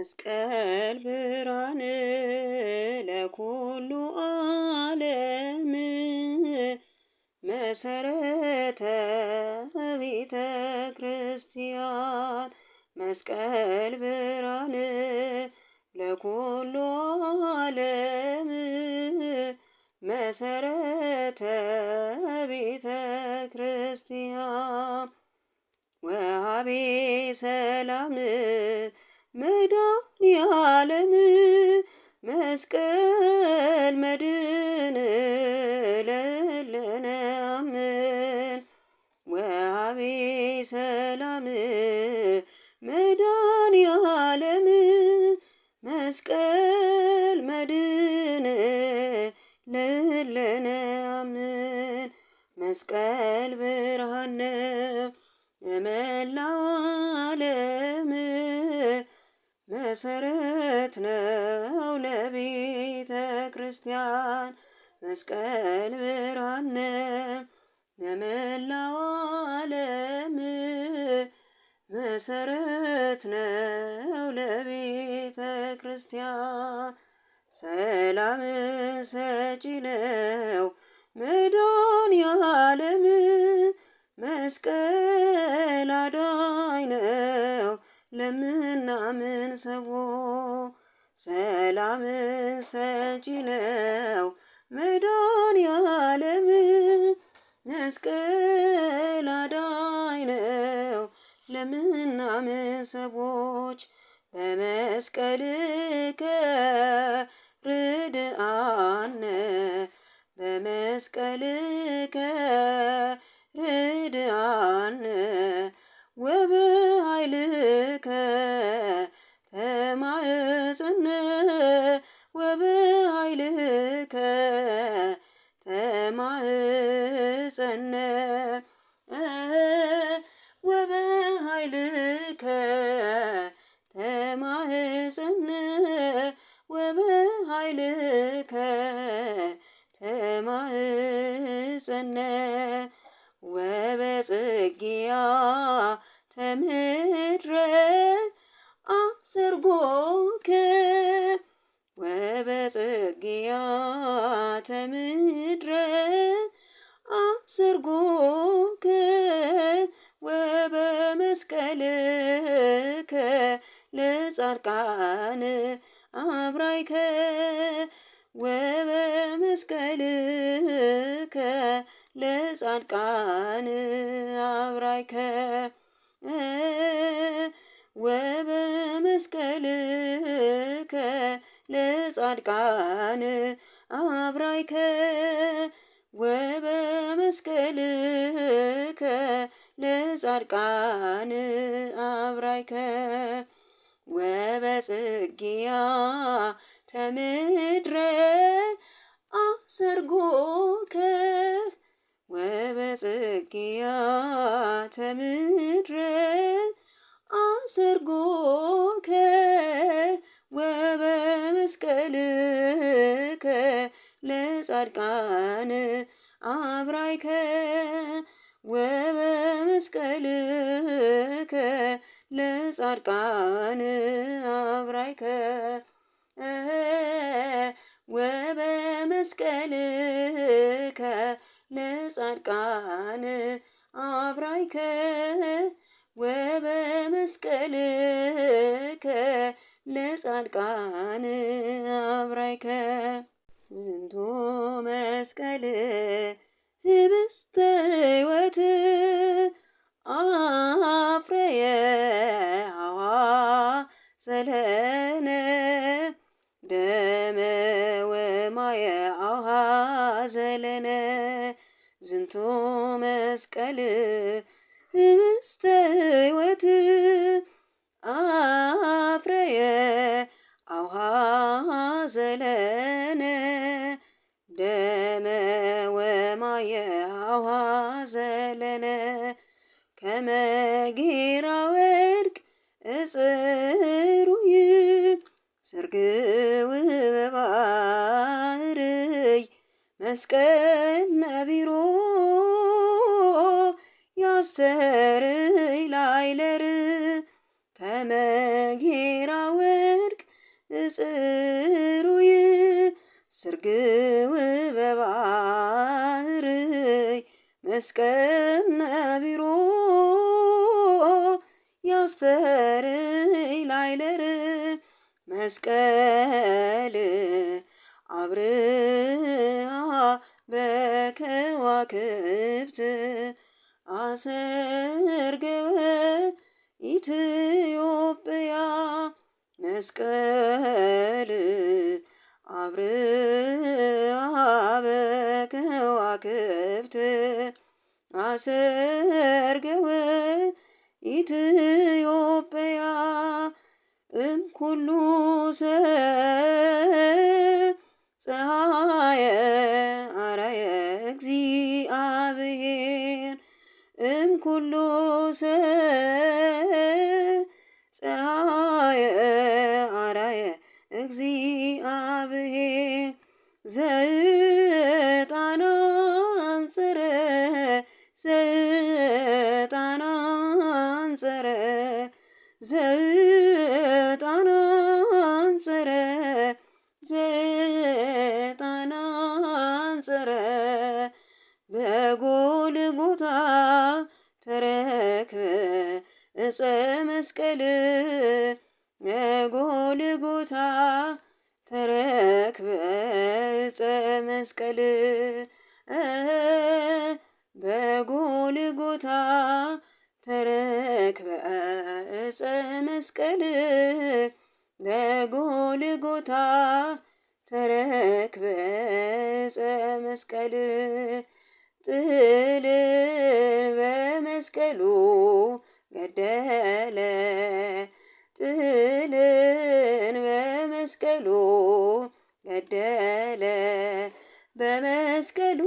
መስቀል ብርሃን ለኩሉ ዓለም መሰረተ ቤተ ክርስቲያን መስቀል ብርሃን ለኩሉ ዓለም መሰረተ ቤተ ክርስቲያን ወሀቤ ሰላም መድኃኔዓለም መስቀል መድኅን ለእለነ አምን ወሀቤ ሰላም መድኃኔዓለም መስቀል መድኅን ለእለነ አምን መስቀል ብርሃን ነው የመላው ዓለም መሰረት ነው ለቤተ ክርስቲያን መስቀል ብርሃን ነው የመላው ዓለም መሰረት ነው ለቤተ ክርስቲያን ሰላም ሰጪ ነው መድኃኔዓለም መስቀል አዳኝ ነው ለምናምን ሰዎች ሰላም ሰጪ ነው መድኃኔዓለም መስቀል አዳኝ ነው ለምናምን ሰዎች በመስቀልከ ርድአነ በመስቀልከ ርድአነ ወበኃይልከ ተማጽነ ወበኃይልከ ተማጽነ ወበኃይልከ ተማጽነ ወበኃይልከ ተማጽነ ወበጽጌያ ተምድረ አሰርጎከ ወበጽጌያ ተምድረ አሰርጎከ ወበመስቀልከ ለጻድቃን አብራይከ ወበመስቀልከ ለጻድቃን አብራይከ ወበመስቀልከ ለጻድቃን አብራይከ ወበመስቀልከ ለጻድቃን አብራይከ ወበጽጌያ ተምድረ አሰርጎከ ወበጽጌያ ተምድረ አሰርጎከ ወበመስቀልከ ለጻድቃን አብራይከ ወበመስቀልከ ለጻድቃን አብራይከ ወበመስቀልከ ለጻድቃን አብራይከ ወበመስቀልከ ለጻድቃን አብራይከ ዝንቱ መስቀል ህብስተ ሕይወት አፍረየ ሐዋዘለነ ደመ ወማየ አሐዘለነ ዝንቱ መስቀል ህብስተ ሕይወት አፍረየ አሐዘለነ ደመ ወማየ አሐዘለነ ከመ ጌራ ወርቅ እጽሩይ ስርግው በባህርይ መስቀል ነቢሮ ያስተርይ ላይለር ከመ ጌራ ወርቅ እጽሩይ ስርግው በባህርይ መስቀል ነቢሮ ያስተርይ ላይለር መስቀል አብርሃ በከዋክብት አሰርገወ ኢትዮጵያ መስቀል አብርሃ በከዋክብት አሰርገወ ኢትዮጵያ እምኩሉ ሰብ ፀሐየ አርአየ እግዚአብሔር እምኩሉ ሰብ ፀሐየ አርአየ እግዚአብሔር ዘዕጣን አንጸረ ዘዕጣን አንጸረ ዘዕጣን አንጸረ ዘዕጣን አንጸረ በጎልጎታ ተረክበ ዕፀ መስቀል በጎልጎታ ተረክበ ዕፀ መስቀል በጎልጎታ ተረክበ ዕፀ መስቀል በጎልጎታ ተረክበ ዕፀ መስቀል ጥልን በመስቀሉ ገደለ ጥልን በመስቀሉ ገደለ በመስቀሉ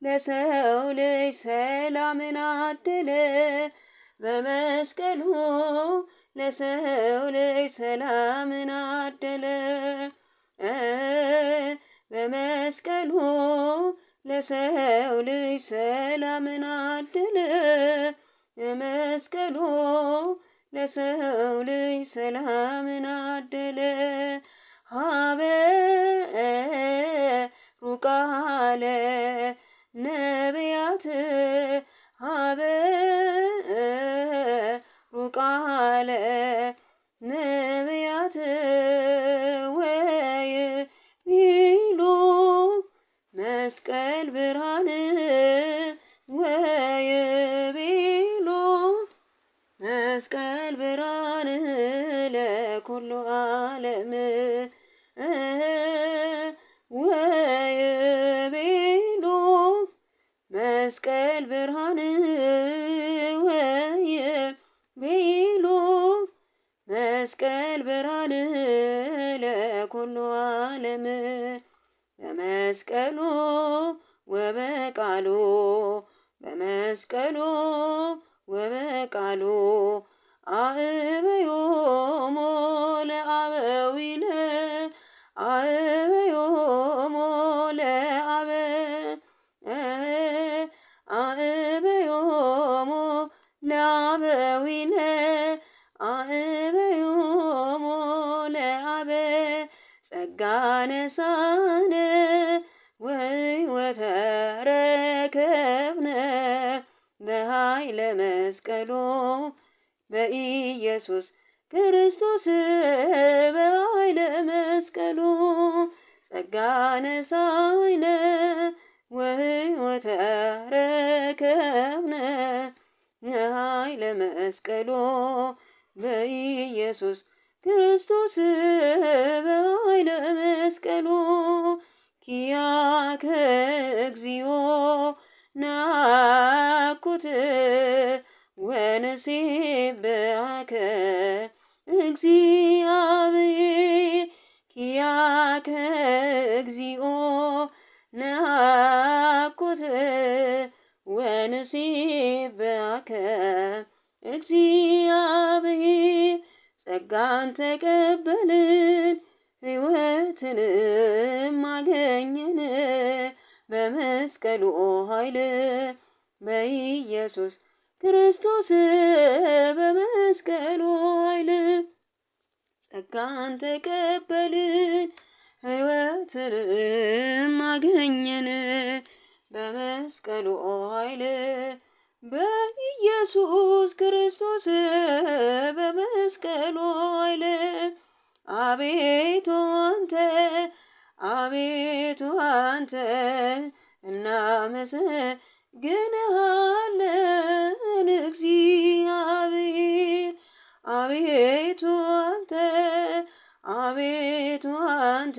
ለሰው ልጅ ሰላምን አደለ በመስቀሉ ለሰው ልጅ ሰላምን አደለ በመስቀሉ ለሰው ልጅ ሰላምን አደለ በመስቀሉ ለሰው ልጅ ሰላምን አደለ ሀበ ሩቅ አለ ነቢያት ሀበ ሩቅ አለ ነቢያት ወይ ቢሉ መስቀል ብርሃን ወይ ቢሉ መስቀል ብርሃን ለኩሉ ዓለም ወይ ቢሉ መስቀል ብርሃን ወይ ቢሉ መስቀል ብርሃን ለኩሉ ዓለም በመስቀሉ ወበቃሉ በመስቀሉ ወበቃሉ አበዮሙ ለአበዊነ አበዮሙ ለአበ አበዮሙ ለአበዊነ አበዮሙ ለአበ ጸጋ ነሳነ ወሕይወተ ረከብነ በኃይለ መስቀሉ በኢየሱስ ክርስቶስ በኃይለ መስቀሉ ጸጋ ነሳይነ ወሕይወተ ረከብነ በኃይለ መስቀሉ በኢየሱስ ክርስቶስ በኃይለ መስቀሉ ኪያከ እግዚኦ ናኩት ወነሴብሐከ እግዚአብሔር ኪያከ እግዚኦ ናኩት ወነሴብሐከ እግዚአብሔር ጸጋን ተቀበልን ሕይወትንም አገኘን በመስቀሉ ኃይል በኢየሱስ ክርስቶስ በመስቀሉ ኃይል ጸጋን ተቀበልን ሕይወትንም አገኘን በመስቀሉ ኃይል በኢየሱስ ክርስቶስ በመስቀሉ ኃይል አቤቱ አንተ እናመሰግንሃለን እግዚአብሔር አቤቱ አንተ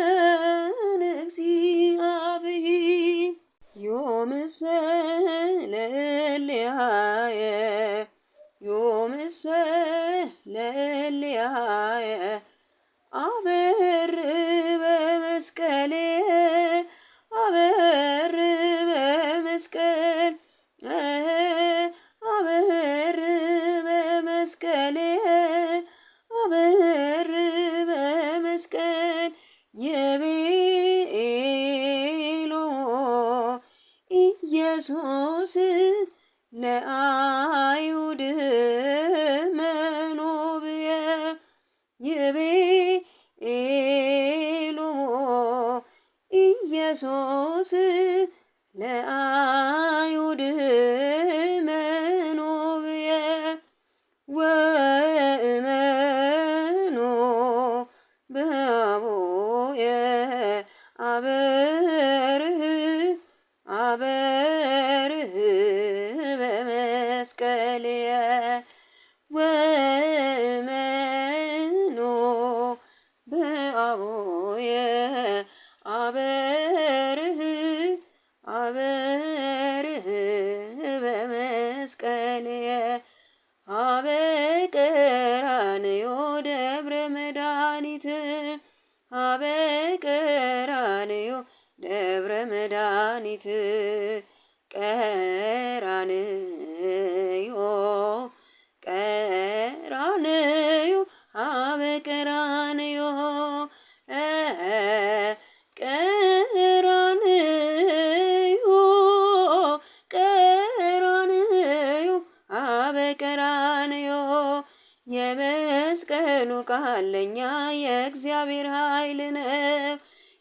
እናመሰግንሃለን እግዚአብሔር ዮምሰለልያየ አበር በመስቀል አበር በመስቀል አበር በመስቀል አበር በመስቀል የቤሎ ኢየሱስ ለአይሁድ መኖብየ የቤሎ ኢየሱስ ለአይሁድ መኖብየ ወእመኖ በአቡየ አበርህ በመስቀልየ ወእመኖ በአቡየ አበርህ በመስቀልየ አበ ቀራንዮ ደብረ መድኃኒት አበ ቀራንዮ ደብረ መድኃኒት ቀራንዮ አበ ቀራንዮ ቀራንዮ አበ ቀራንዮ የመስቀሉ ቃል ለኛ የእግዚአብሔር ኃይል ነው።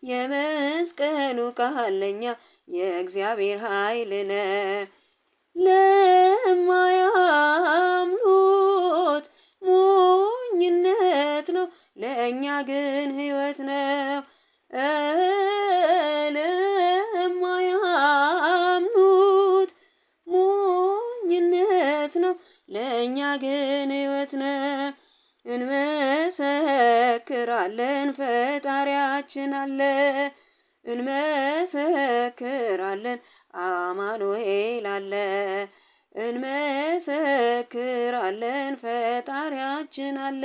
የመስቀሉ ቃል ለኛ የእግዚአብሔር ኃይል ነው። ለማያምኑት ሞኝነት ነው፣ ለእኛ ግን ሕይወት ነው። ለማያምኑት ሞኝነት ነው፣ ለእኛ ግን ሕይወት ነው። እንመሰክራለን ፈጣሪያችን አለ፣ እንመሰክራለን አማኑኤል አለ። እንመሰክራለን ፈጣሪያችን አለ፣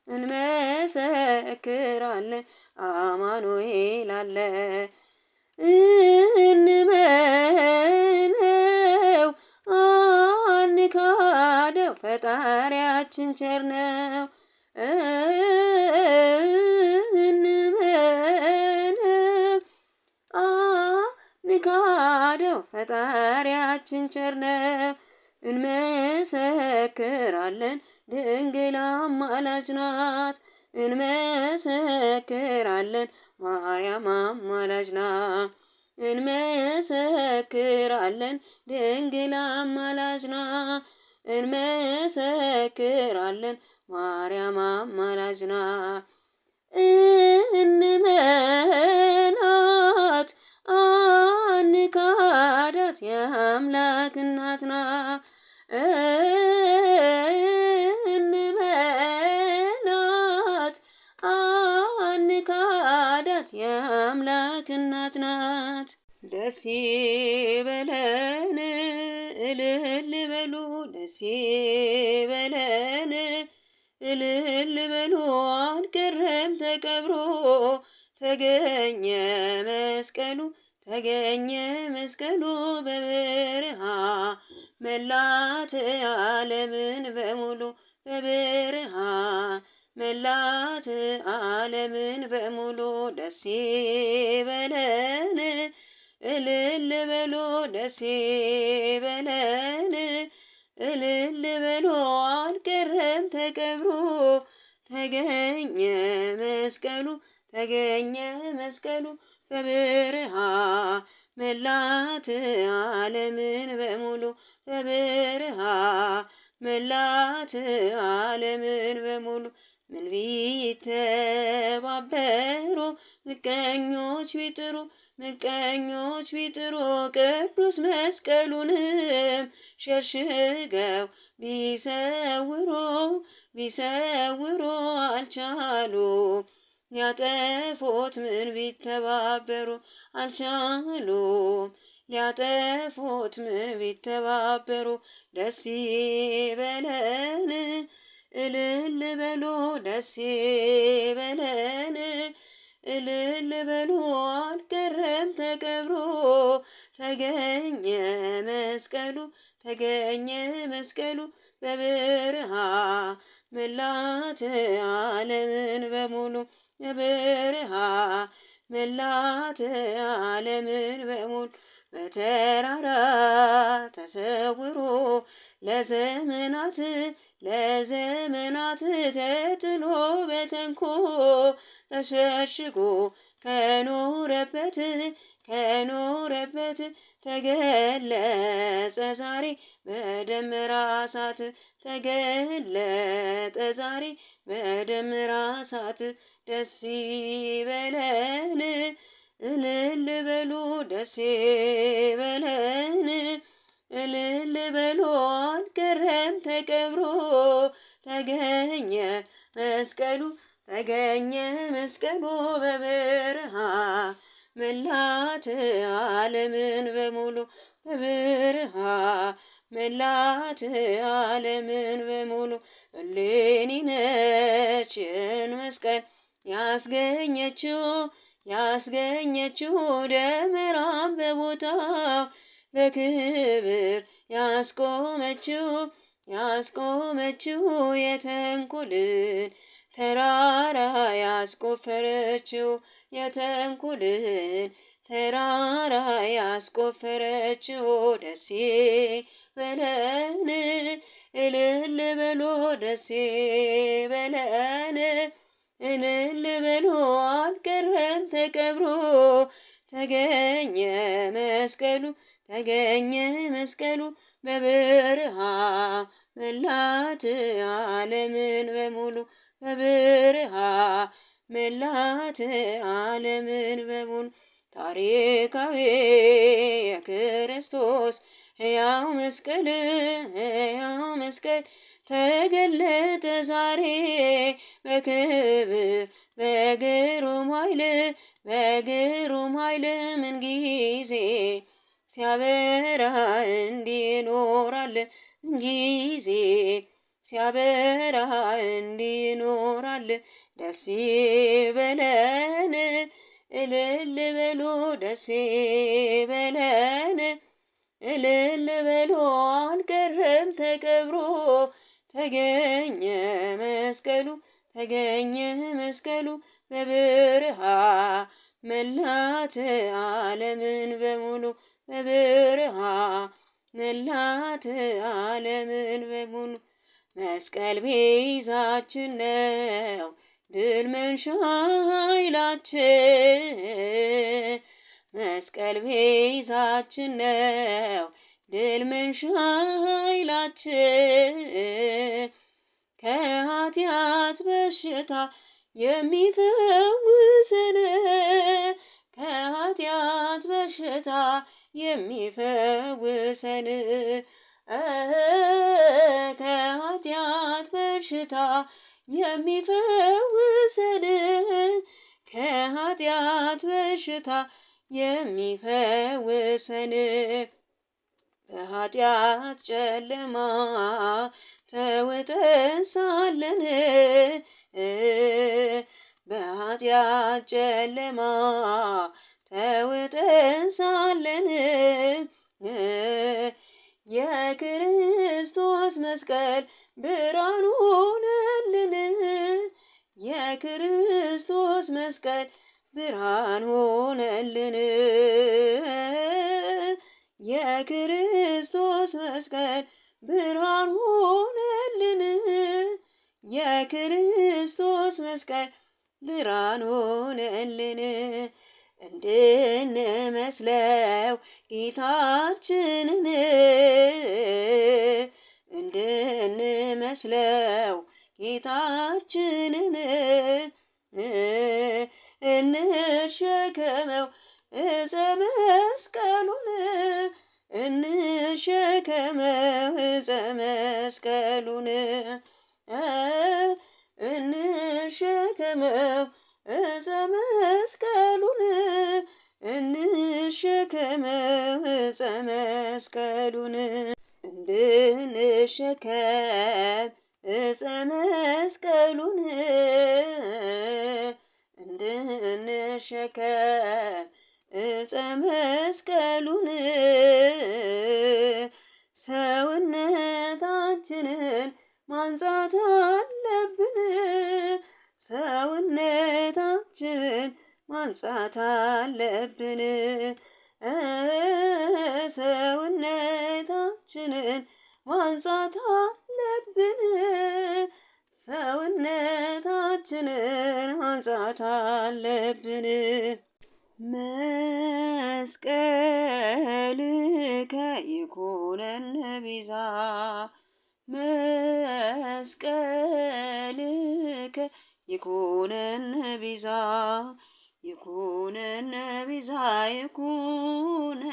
እንመሰክራለን አማኑኤል አለ። እንመነው አንካደው ፈጣሪያችን ቸር ነው። እንመነው አንካደው ፈጣሪያችን ቸር ነው። እንመሰክራለን ድንግል አማላጅ ናት። እንመሰክራለን ማርያም አማላጅ ናት። እንመሰክራለን ድንግል አማላጅ ናት። እንመሰክራለን ማርያም አማላጅ ናት። እንመናት አንካዳት የአምላክ እናት ናት። እንመናት አንካዳት የአምላክ እናት ናት። ደስ ይበለን እልል በሉ፣ ደስ ይበለን እልል በሉ። አልቀረም ተቀብሮ ተገኘ መስቀሉ፣ ተገኘ መስቀሉ በብርሃ መላት ዓለምን በሙሉ፣ በብርሃ መላት ዓለምን በሙሉ። ደስ ይበለን እልል በሉ፣ ደስ ይበለን እልል በሎ አልቀረም ተቀብሮ ተገኘ መስቀሉ ተገኘ መስቀሉ በብርሃን መላት ዓለምን በሙሉ በብርሃን መላት ዓለምን በሙሉ ምን ቢተባበሩ ምቀኞች ቢጥሩ ምቀኞች ቢጥሩ ቅዱስ መስቀሉንም ሸሽገው ቢሰውሩ አልቻሉ ሊያጠፉት ምን ቢተባበሩ አልቻሉም ሊያጠፉት ምን ቢተባበሩ ደስ ይበለን እልል በሉ ደስ ይበለን እልል በሉ አልቀረም ተቀብሮ ተገኘ መስቀሉ ተገኘ መስቀሉ በብርሃን መላት ዓለምን በሙሉ በብርሃን መላት ዓለምን በሙሉ በተራራ ተሰውሮ ለዘመናት ተጥሎ በተንኮል ተሸሽጎ ከኖረበት ተገለጸ ዛሬ በደመራ እሳት ተገለጠ ዛሬ በደመራ እሳት ደስ ይበለን እልል በሉ ደስ ይበለን እልል በሉ አልቀረም ተቀብሮ ተገኘ መስቀሉ ተገኘ መስቀሉ በብርሃን መላት ዓለምን በሙሉ በብርሃን መላት ዓለምን በሙሉ እሌኒ ነች መስቀል ያስገኘችው ደመራን በቦታው በክብር ያስቆመችው የተንኮልን ተራራ ያስቆፈረችው የተንኮልን ተራራ ያስቆፈረችው ደስ ይበለን እልል በሉ ደስ ይበለን እልል በሉ አልቀረም ተቀብሮ ተገኘ መስቀሉ በብርሃን መላት ዓለምን በሙሉ በብርሃን መላት ዓለምን በሙሉ ታሪካዊ የክርስቶስ ሕያው መስቀል ተገለጠ ዛሬ በክብር በግሩም ኃይል ምንጊዜ ሲያበራ እንዲኖራል ጊዜ ሲያበራ እንዲኖራል ደስ ይበለን እልል በሉ ደስ ይበለን እልል በሉ አልቀረም ተቀብሮ ተገኘ መስቀሉ በብርሃን መላት ዓለምን በሙሉ በብርሃን መላት ዓለምን በሙሉ መስቀል ቤዛችን ነው ድል መንሻ ኃይላችን መስቀል ቤዛችን ነው ድል መንሻ ኃይላችን ከኃጢአት በሽታ የሚፈውሰን ከኃጢአት በሽታ የሚፈውሰን ከኃጢአት በሽታ የሚፈውሰን ከኃጢአት በሽታ የሚፈውሰን በኃጢአት ጨለማ ተውጠን ሳለን በኃጢአት ጨለማ ተውጠን ሳለን የክርስቶስ መስቀል ብርሃን ሆነልን የክርስቶስ መስቀል ብርሃን ሆነልን የክርስቶስ መስቀል ብርሃን ሆነልን። የክርስቶስ መስቀል ብርሃን ሆነልን። እንድንመስለው ጌታችንን እንድንመስለው ጌታችንን እንሸከመው ዕፀ መስቀሉን እንሸከመው ዕፀ መስቀሉን እንሸከመው ዕፀ መስቀሉን እንሸከመው ዕፀ መስቀሉን እንድንሸከም ዕፀ መስቀሉን እንድንሸከም ዕፀ መስቀሉን ሰውነታችንን ማንጻት አለብን። ሰውነታችንን ማንጻት አለብን። ሰውነታችንን ማንጻት አለብን። ሰውነታችንን ማንጻት አለብን። መስቀልከ ይኩነነ ቤዛ መስቀልከ ይኩነነ ቤዛ ይኩነነ ቤዛ ይኩነነ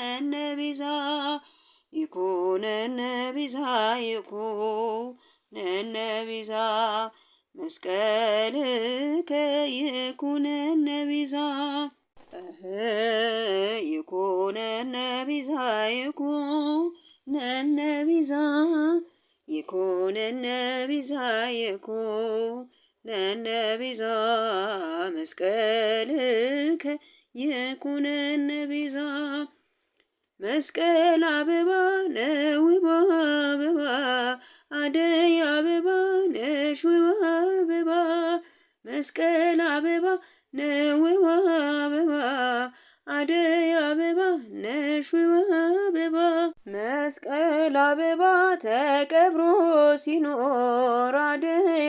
ቤዛ ይኩነነ ቤዛ ይኩነነ ቤዛ መስቀልከ ይኩነነ ቤዛ ይኩነነ ቤዛ ይኩነነ ቤዛ ይኩነነ ቤዛ ይኩነነ ቤዛ መስቀልከ ይኩነነ ቤዛ መስቀል አበባ ነው ውብ አበባ አደይ አበባ ነሽ ውብ አበባ መስቀል አበባ ነው ውብ አበባ አደይ አበባ ነሽ ውብ አበባ መስቀል አበባ ተቀብሮ ሲኖር አደይ